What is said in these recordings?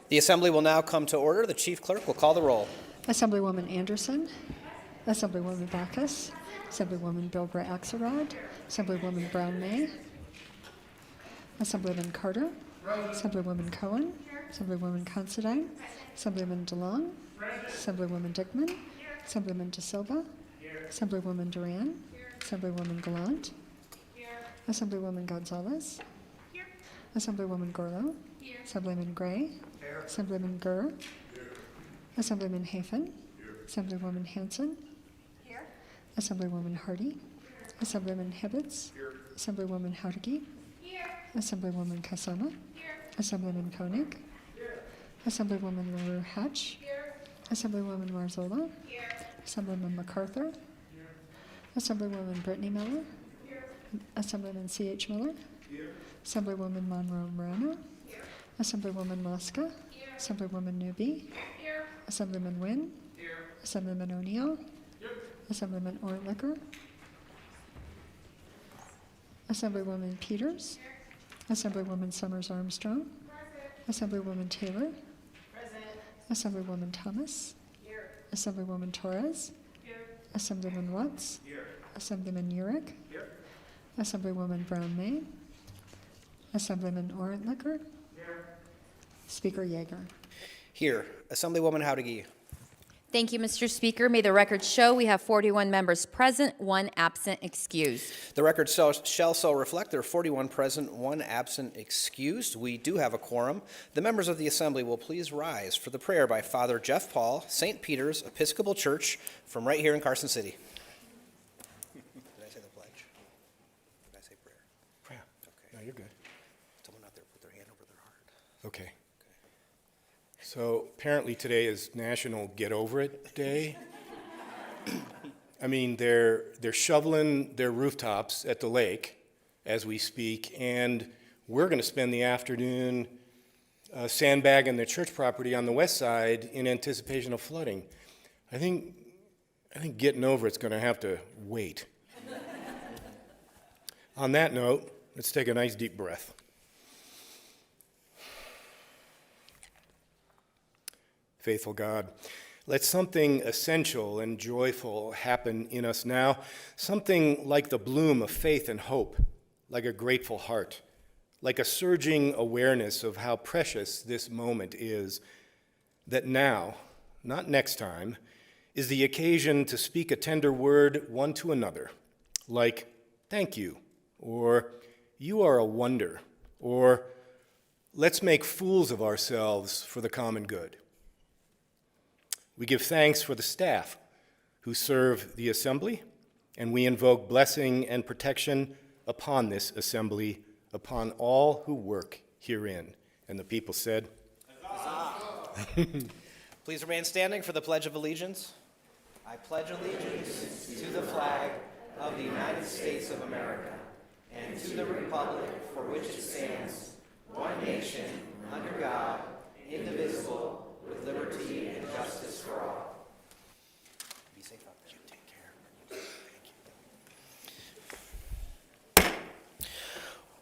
The Assembly will now come to order. The Chief Clerk will call the roll. Assemblywoman Anderson, Assemblywoman Backus, Assemblywoman Bilbray Axelrod, Assemblywoman Brown May, Assemblyman Carter, Assemblywoman Cohen, Assemblywoman Considine, Assemblyman DeLong, Assemblywoman Dickman, Assemblyman De Silva, Assemblywoman Duran, Assemblywoman Gallant, Assemblywoman Gonzalez, Assemblywoman Gorlow, Assemblyman Gray, Assemblyman Gurr, Assemblyman Hafen, Assemblywoman Hanson, Assemblywoman Hardy, Assemblyman Hibbets, Assemblywoman Haudegi, Assemblywoman Kasama, Assemblyman Koenig, Assemblywoman LaRue Hatch, Assemblywoman Marzola, Assemblyman MacArthur, Assemblywoman Brittany Miller, Assemblyman C.H. Miller, Assemblywoman Monroe Moreno, Assemblywoman Mosca, Assemblywoman Newby, Assemblyman Wynn, Assemblyman O'Neill, Assemblyman Orlicker, Assemblywoman Peters, Assemblywoman Summers Armstrong, Assemblywoman Taylor, Assemblywoman Thomas, Assemblywoman Torres, Assemblyman Watts, Assemblyman Urick, Assemblywoman Brown May, Assemblyman Orlicker, Speaker Yeager. Here. Assemblywoman Haudegi. Thank you, Mr. Speaker. May the record show we have 41 members present, 1 absent, excused. The record shall so reflect there are 41 present, 1 absent, excused. We do have a quorum. The members of the Assembly will please rise for the prayer by Father Jeff Paul, St. Peter's Episcopal Church, from right here in Carson City. Did I say the pledge? Did I say prayer? Prayer. Okay. No, you're good. Someone out there put their hand over their heart. Okay. So apparently today is National Get Over It Day. I mean, they're shoveling their rooftops at the lake as we speak, and we're going to spend the afternoon sandbagging the church property on the west side in anticipation of flooding. I think getting over it's going to have to wait. On that note, let's take a nice deep breath. Faithful God, let something essential and joyful happen in us now, something like the bloom of faith and hope, like a grateful heart, like a surging awareness of how precious this moment is, that now, not next time, is the occasion to speak a tender word one to another, like, thank you, or you are a wonder, or let's make fools of ourselves for the common good. We give thanks for the staff who serve the Assembly, and we invoke blessing and protection upon this Assembly, upon all who work herein. And the people said, Huzzah! Please remain standing for the Pledge of Allegiance. I pledge allegiance to the flag of the United States of America and to the republic for which it stands, one nation, under God, indivisible, with liberty and justice for all. Be safe out there. You take care. Thank you.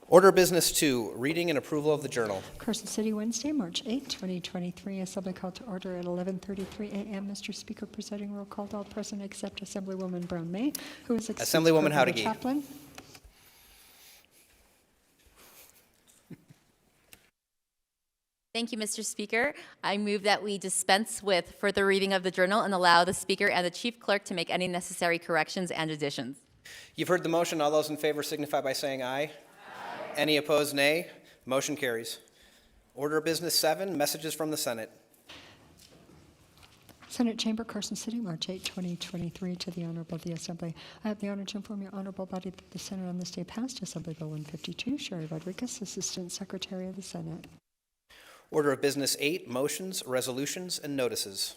Order of Business 2, reading and approval of the journal. Carson City, Wednesday, March 8, 2023. Assembly called to order at 11:33 a.m. Mr. Speaker, presiding roll called all present except Assemblywoman Brown May, who is excused Assemblywoman by the Haudegi. chaplain. Thank you, Mr. Speaker. I move that we dispense with further reading of the journal and allow the Speaker and the Chief Clerk to make any necessary corrections and additions. You've heard the motion. All those in favor signify by saying aye. Aye. Any opposed, nay. Motion carries. Order of Business 7, messages from the Senate. Senate Chamber, Carson City, March 8, 2023, to the Honorable the Assembly. I have the honor to inform your Honorable Body that the Senate on this day passed Assembly Bill 152. Sherry Rodriguez, Assistant Secretary of the Senate. Order of Business 8, motions, resolutions, and notices.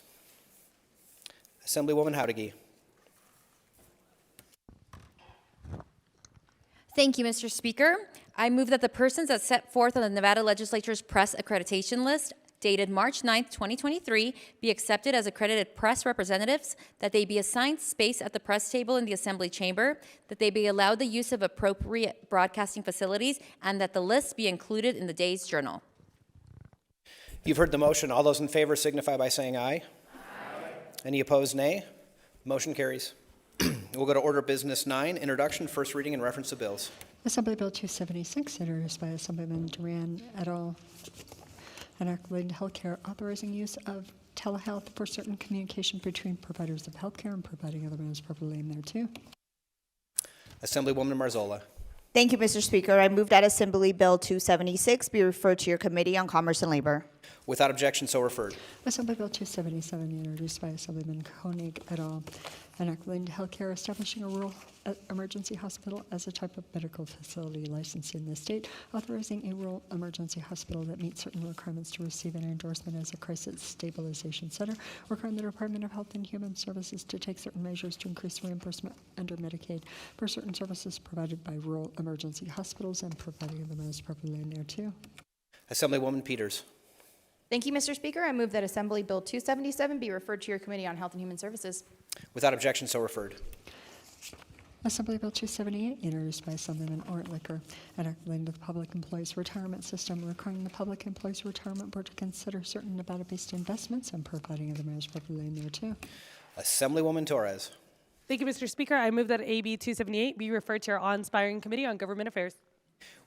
Assemblywoman Haudegi. Thank you, Mr. Speaker. I move that the persons as set forth on the Nevada Legislature's press accreditation list dated March 9, 2023, be accepted as accredited press representatives, that they be assigned space at the press table in the Assembly chamber, that they be allowed the use of appropriate broadcasting facilities, and that the list be included in the day's journal. You've heard the motion. All those in favor signify by saying aye. Any opposed, nay? Motion carries. We'll go to order of business 9, introduction, first reading, and reference to bills. Assembly Bill 276, introduced by Assemblyman Duran et al., an act relating to healthcare authorizing use of telehealth for certain communication between providers of healthcare and providing other matters properly named thereto. Assemblywoman Marzola. Thank you, Mr. Speaker. I move that Assembly Bill 276 be referred to your Committee on Commerce and Labor. Without objection, so referred. Assembly Bill 277, introduced by Assemblyman Koenig et al., an act relating to healthcare establishing a rural emergency hospital as a type of medical facility licensed in the state, authorizing a rural emergency hospital that meets certain requirements to receive an endorsement as a crisis stabilization center, requiring the Department of Health and Human Services to take certain measures to increase reimbursement under Medicaid for certain services provided by rural emergency hospitals and providing them as properly named thereto. Assemblywoman Peters. Thank you, Mr. Speaker. I move that Assembly Bill 277 be referred to your Committee on Health and Human Services. Without objection, so referred. Assembly Bill 278, introduced by Assemblyman Ortlicker, an act relating to the Public Employees Retirement System, requiring the Public Employees Retirement Board to consider certain Nevada-based investments and providing other matters properly named thereto. Assemblywoman Torres. Thank you, Mr. Speaker. I move that AB 278 be referred to our awe-inspiring Committee on Government Affairs.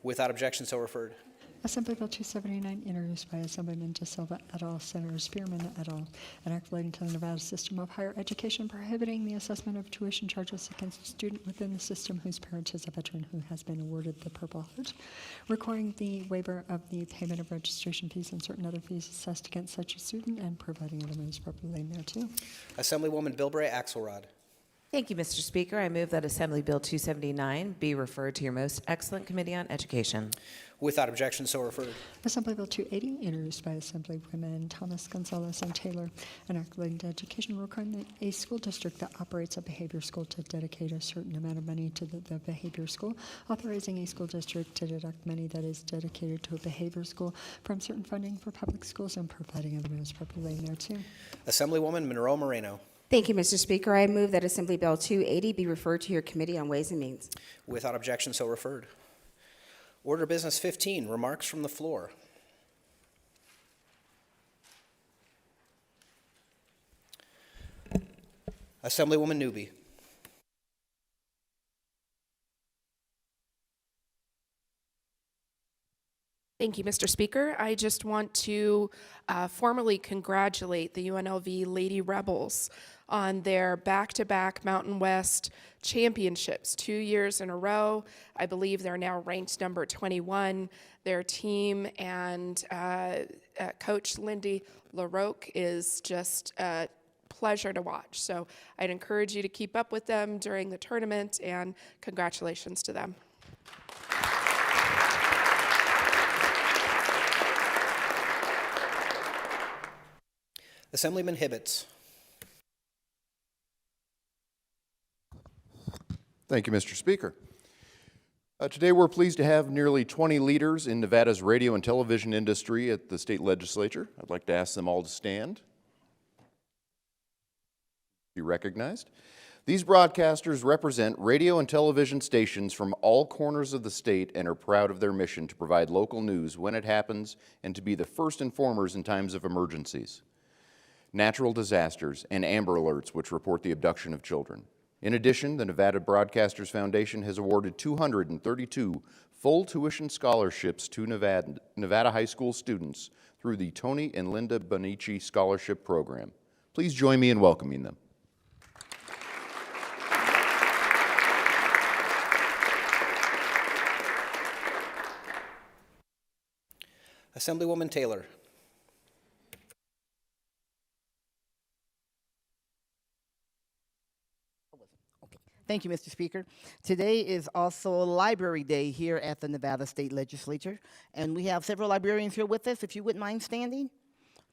Without objection, so referred. Assembly Bill 279, introduced by Assemblyman De Silva et al., Senator Spearman et al., an act relating to the Nevada system of higher education prohibiting the assessment of tuition charges against a student within the system whose parent is a veteran who has been awarded the Purple Heart, requiring the waiver of the payment of registration fees and certain other fees assessed against such a student and providing other measures properly named thereto. Assemblywoman Bilbray Axelrod. Thank you, Mr. Speaker. I move that Assembly Bill 279 be referred to your most excellent Committee on Education. Without objection, so referred. Assembly Bill 280, introduced by Assemblywomen Thomas, Gonzalez, and Taylor, an act relating to education requiring a school district that operates a behavior school to dedicate a certain amount of money to the behavior school, authorizing a school district to deduct money that is dedicated to a behavior school from certain funding for public schools and providing other measures properly named thereto. Assemblywoman Monroe Moreno. Thank you, Mr. Speaker. I move that Assembly Bill 280 be referred to your Committee on Ways and Means. Without objection, so referred. Order business 15, remarks from the floor. Assemblywoman Newby. Thank you, Mr. Speaker. I just want to formally congratulate the UNLV Lady Rebels on their back-to-back Mountain West championships 2 years in a row. I believe they're now ranked number 21. Their team and Coach Lindy LaRoque is just a pleasure to watch. So I'd encourage you to keep up with them during the tournament, and congratulations to them. Assemblyman Hibbets. Thank you, Mr. Speaker. Today we're pleased to have nearly 20 leaders in Nevada's radio and television industry at the state legislature. I'd like to ask them all to stand. Be recognized. These broadcasters represent radio and television stations from all corners of the state and are proud of their mission to provide local news when it happens and to be the first informers in times of emergencies, natural disasters, and Amber Alerts, which report the abduction of children. In addition, the Nevada Broadcasters Foundation has awarded 232 full tuition scholarships to Nevada high school students through the Tony and Linda Bonici Scholarship Program. Please join me in welcoming them. Assemblywoman Taylor. Thank you, Mr. Speaker. Today is also Library Day here at the Nevada State Legislature, and we have several librarians here with us, if you wouldn't mind standing.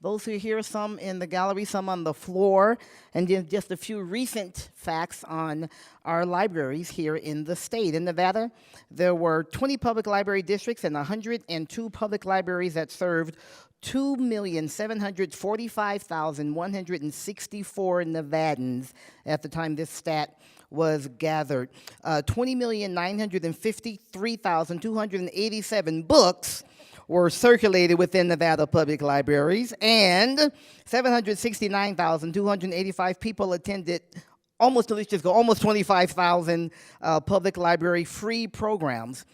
Those who are here, some in the gallery, some on the floor, and then just a few recent facts on our libraries here in the state. In Nevada, there were 20 public library districts and 102 public libraries that served 2,745,164 Nevadans at the time this stat was gathered. 20,953,287 books were circulated within Nevada public libraries, and 769,285 people attended almost 25,000 public library free programs.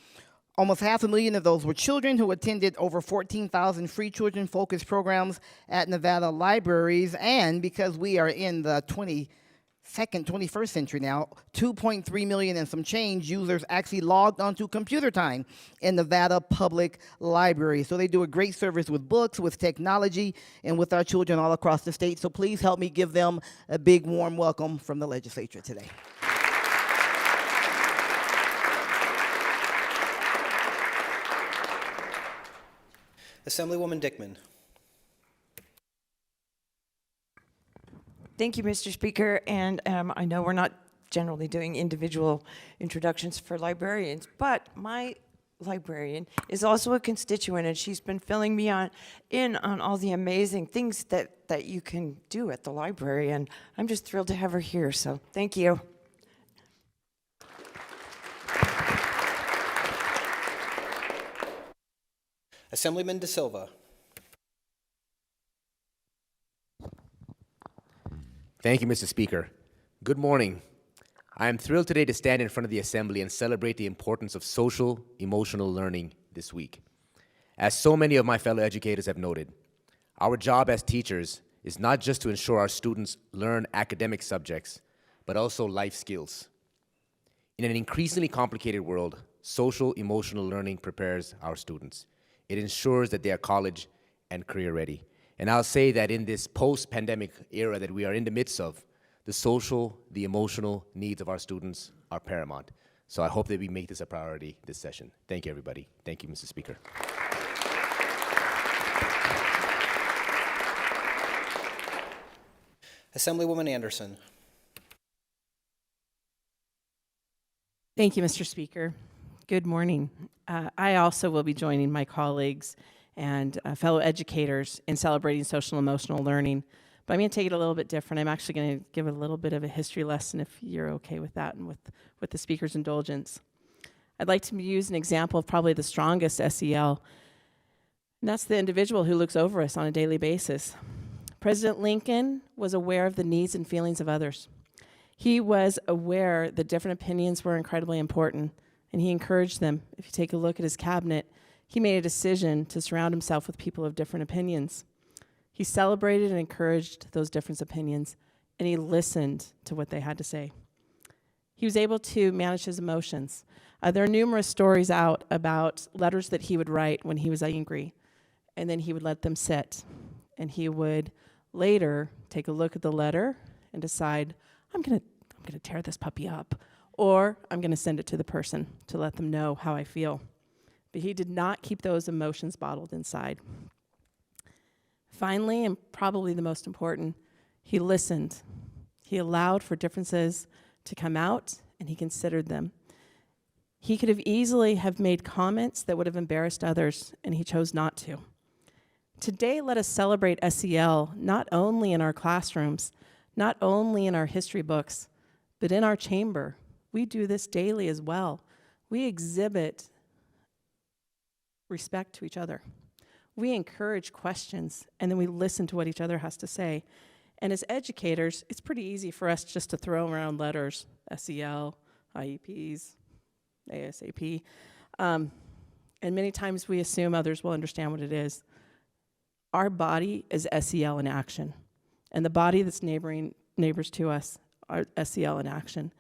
Almost 500,000 of those were children who attended over 14,000 free children-focused programs at Nevada libraries. And because we are in the 21st century now, 2.3 million and some change users actually logged onto computer time in Nevada public libraries. So they do a great service with books, with technology, and with our children all across the state. So please help me give them a big warm welcome from the legislature today. Assemblywoman Dickman. Thank you, Mr. Speaker. And I know we're not generally doing individual introductions for librarians, but my librarian is also a constituent, and she's been filling me in on all the amazing things that you can do at the library, and I'm just thrilled to have her here, so thank you. Assemblyman De Silva. Thank you, Mr. Speaker. Good morning. I am thrilled today to stand in front of the Assembly and celebrate the importance of social emotional learning this week. As so many of my fellow educators have noted, our job as teachers is not just to ensure our students learn academic subjects, but also life skills. In an increasingly complicated world, social emotional learning prepares our students. It ensures that they are college and career ready. And I'll say that in this post-pandemic era that we are in the midst of, the social, the emotional needs of our students are paramount. So I hope that we make this a priority this session. Thank you, everybody. Thank you, Mr. Speaker. Assemblywoman Anderson. Thank you, Mr. Speaker. Good morning. I also will be joining my colleagues and fellow educators in celebrating social and emotional learning, but I'm going to take it a little bit different. I'm actually going to give a little bit of a history lesson, if you're okay with that and with the speaker's indulgence. I'd like to use an example of probably the strongest SEL, and that's the individual who looks over us on a daily basis. President Lincoln was aware of the needs and feelings of others. He was aware that different opinions were incredibly important, and he encouraged them. If you take a look at his cabinet, he made a decision to surround himself with people of different opinions. He celebrated and encouraged those different opinions, and he listened to what they had to say. He was able to manage his emotions. There are numerous stories out about letters that he would write when he was angry, and then he would let them sit. And he would later take a look at the letter and decide, I'm gonna tear this puppy up, or I'm gonna send it to the person to let them know how I feel. But he did not keep those emotions bottled inside. Finally, and probably the most important, he listened. He allowed for differences to come out, and he considered them. He could have easily have made comments that would have embarrassed others, and he chose not to. Today, let us celebrate SEL not only in our classrooms, not only in our history books, but in our chamber. We do this daily as well. We exhibit respect to each other. We encourage questions, and then we listen to what each other has to say. And as educators, it's pretty easy for us just to throw around letters, SEL, IEPs, ASAP. And many times we assume others will understand what it is. Our body is SEL in action, and the body that's neighbors to us are SEL in action.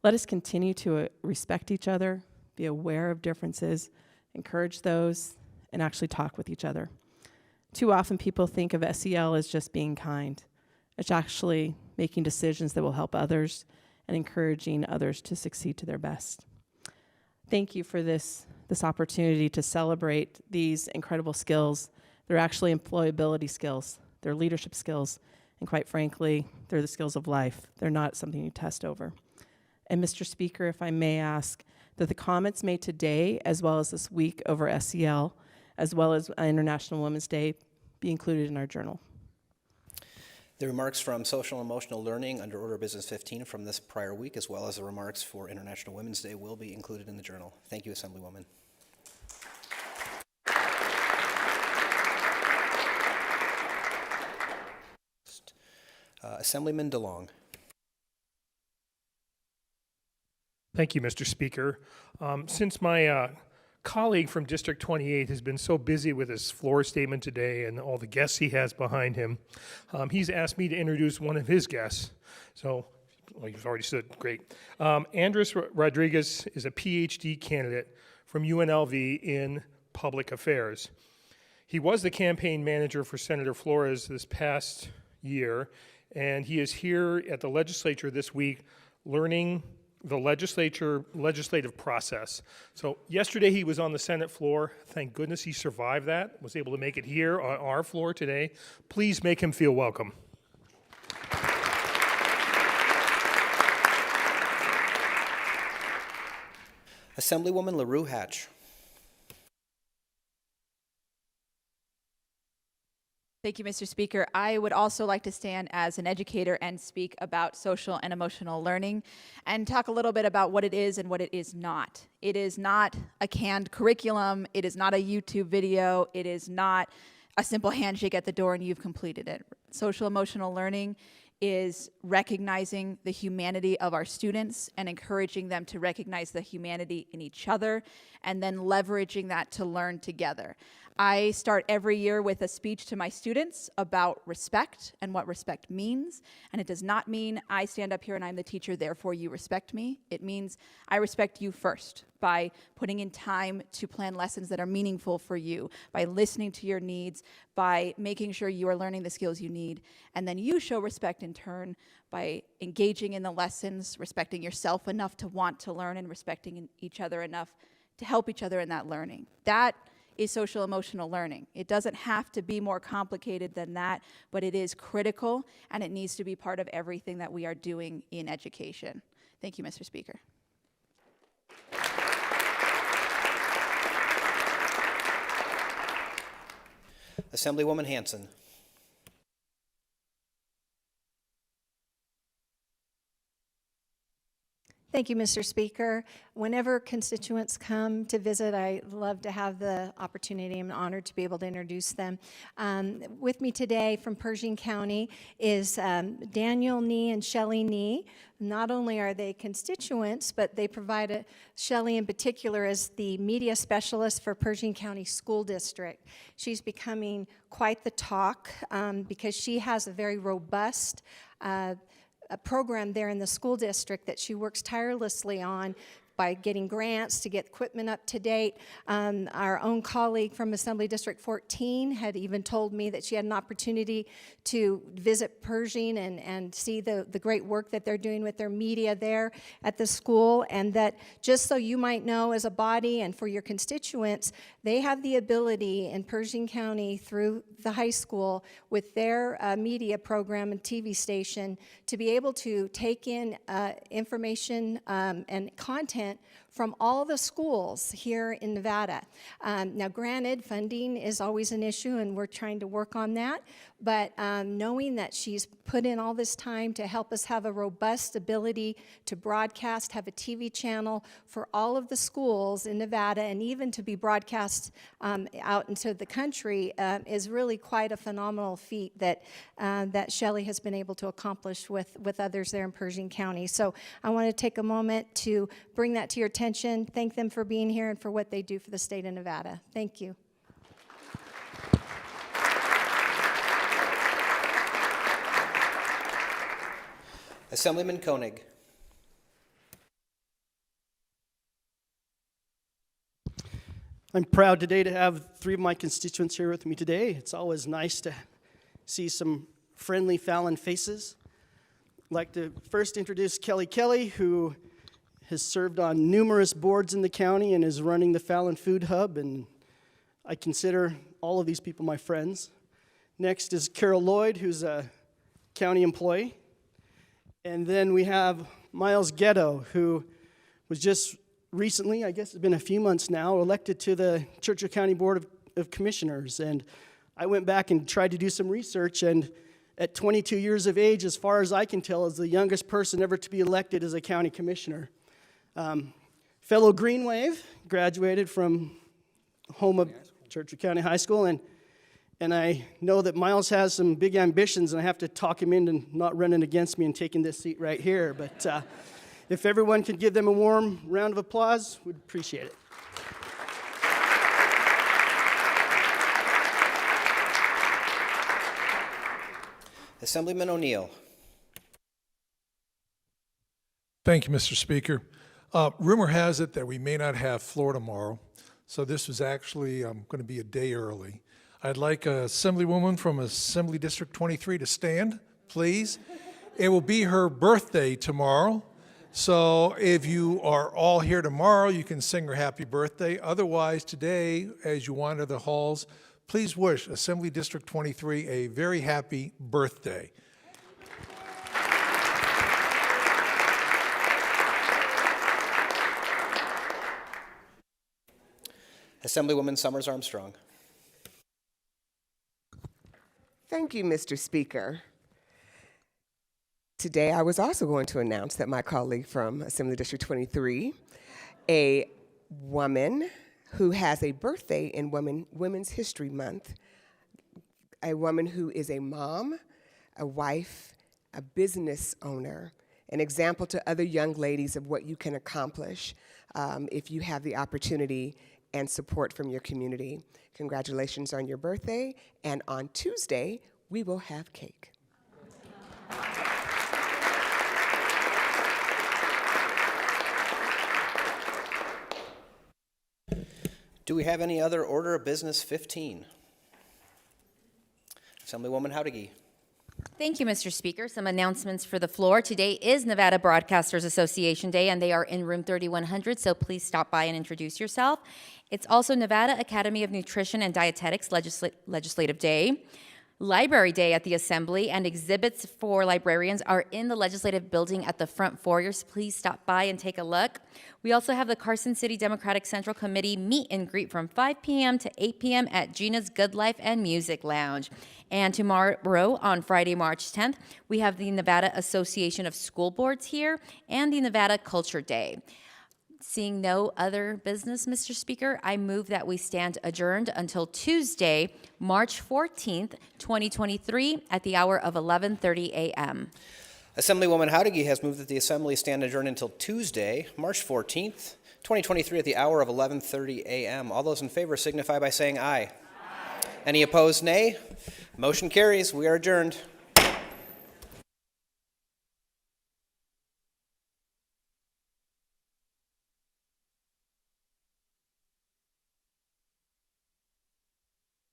Let us continue to respect each other, be aware of differences, encourage those, and actually talk with each other. Too often people think of SEL as just being kind. It's actually making decisions that will help others and encouraging others to succeed to their best. Thank you for this opportunity to celebrate these incredible skills. They're actually employability skills. They're leadership skills. And quite frankly, they're the skills of life. They're not something you test over. And Mr. Speaker, if I may ask that the comments made today, as well as this week over SEL, as well as International Women's Day, be included in our journal. The remarks from Social and Emotional Learning under Order of Business 15 from this prior week, as well as the remarks for International Women's Day, will be included in the journal. Thank you, Assemblywoman. Assemblyman DeLong. Thank you, Mr. Speaker. Since my colleague from District 28 has been so busy with his floor statement today and all the guests he has behind him, he's asked me to introduce one of his guests. So, well, you've already said, great. Andres Rodriguez is a PhD candidate from UNLV in public affairs. He was the campaign manager for Senator Flores this past year, and he is here at the legislature this week learning the legislative process. So yesterday he was on the Senate floor. Thank goodness he survived that, was able to make it here on our floor today. Please make him feel welcome. Assemblywoman LaRue Hatch. Thank you, Mr. Speaker. I would also like to stand as an educator and speak about social and emotional learning and talk a little bit about what it is and what it is not. It is not a canned curriculum. It is not a YouTube video. It is not a simple handshake at the door and you've completed it. Social emotional learning is recognizing the humanity of our students and encouraging them to recognize the humanity in each other and then leveraging that to learn together. I start every year with a speech to my students about respect and what respect means. And it does not mean I stand up here and I'm the teacher, therefore you respect me. It means I respect you first by putting in time to plan lessons that are meaningful for you, by listening to your needs, by making sure you are learning the skills you need. And then you show respect in turn by engaging in the lessons, respecting yourself enough to want to learn, and respecting each other enough to help each other in that learning. That is social emotional learning. It doesn't have to be more complicated than that, but it is critical and it needs to be part of everything that we are doing in education. Thank you, Mr. Speaker. Assemblywoman Hanson. Thank you, Mr. Speaker. Whenever constituents come to visit, I love to have the opportunity. I'm honored to be able to introduce them. With me today from Pershing County is Daniel Nee and Shelley Nee. Not only are they constituents, but they provide Shelley in particular as the media specialist for Pershing County School District. She's becoming quite the talk because she has a very robust a program there in the school district that she works tirelessly on by getting grants to get equipment up to date. Our own colleague from Assembly District 14 had even told me that she had an opportunity to visit Pershing and see the great work that they're doing with their media there at the school, and that just so you might know as a body and for your constituents, they have the ability in Pershing County through the high school with their media program and TV station to be able to take in information and content from all the schools here in Nevada. Now granted, funding is always an issue and we're trying to work on that, but knowing that she's put in all this time to help us have a robust ability to broadcast, have a TV channel for all of the schools in Nevada, and even to be broadcast out into the country is really quite a phenomenal feat that that Shelley has been able to accomplish with others there in Pershing County. So I want to take a moment to bring that to your attention, thank them for being here and for what they do for the state of Nevada. Thank you. Assemblyman Koenig. I'm proud today to have three of my constituents here with me today. It's always nice to see some friendly Fallon faces. I'd like to first introduce Kelly Kelly, who has served on numerous boards in the county and is running the Fallon Food Hub, and I consider all of these people my friends. Next is Carol Lloyd, who's a county employee. And then we have Miles Ghetto, who was just recently, I guess it's been a few months now, elected to the Churchill County Board of Commissioners. And I went back and tried to do some research, and at 22 years of age, as far as I can tell, is the youngest person ever to be elected as a county commissioner. Fellow Green Wave, graduated from home of Churchill County High School, and And I know that Miles has some big ambitions, and I have to talk him into not running against me and taking this seat right here. But if everyone could give them a warm round of applause, we'd appreciate it. Assemblyman O'Neill. Thank you, Mr. Speaker. Rumor has it that we may not have floor tomorrow, so this was actually going to be a day early. I'd like Assemblywoman from Assembly District 23 to stand, please. It will be her birthday tomorrow, so if you are all here tomorrow, you can sing her happy birthday. Otherwise, today, as you wander the halls, please wish Assembly District 23 a very happy birthday. Assemblywoman Summers Armstrong. Thank you, Mr. Speaker. Today, I was also going to announce that my colleague from Assembly District 23, a woman who has a birthday in Women's History Month, a woman who is a mom, a wife, a business owner, an example to other young ladies of what you can accomplish if you have the opportunity and support from your community. Congratulations on your birthday, and on Tuesday, we will have cake. Do we have any other order of business 15? Assemblywoman Howdiggy. Thank you, Mr. Speaker. Some announcements for the floor. Today is Nevada Broadcasters Association Day, and they are in room 3100, so please stop by and introduce yourself. It's also Nevada Academy of Nutrition and Dietetics Legislative Day. Library Day at the Assembly, and exhibits for librarians are in the Legislative Building at the front foyer, so please stop by and take a look. We also have the Carson City Democratic Central Committee meet and greet from 5 p.m. to 8 p.m. at Gina's Good Life and Music Lounge. And tomorrow, on Friday, March 10th, we have the Nevada Association of School Boards here and the Nevada Culture Day. Seeing no other business, Mr. Speaker, I move that we stand adjourned until Tuesday, March 14th, 2023, at the hour of 11:30 a.m. Assemblywoman Howdiggy has moved that the Assembly stand adjourned until Tuesday, March 14th, 2023, at the hour of 11:30 a.m. All those in favor signify by saying aye. Any opposed, nay. Motion carries. We are adjourned.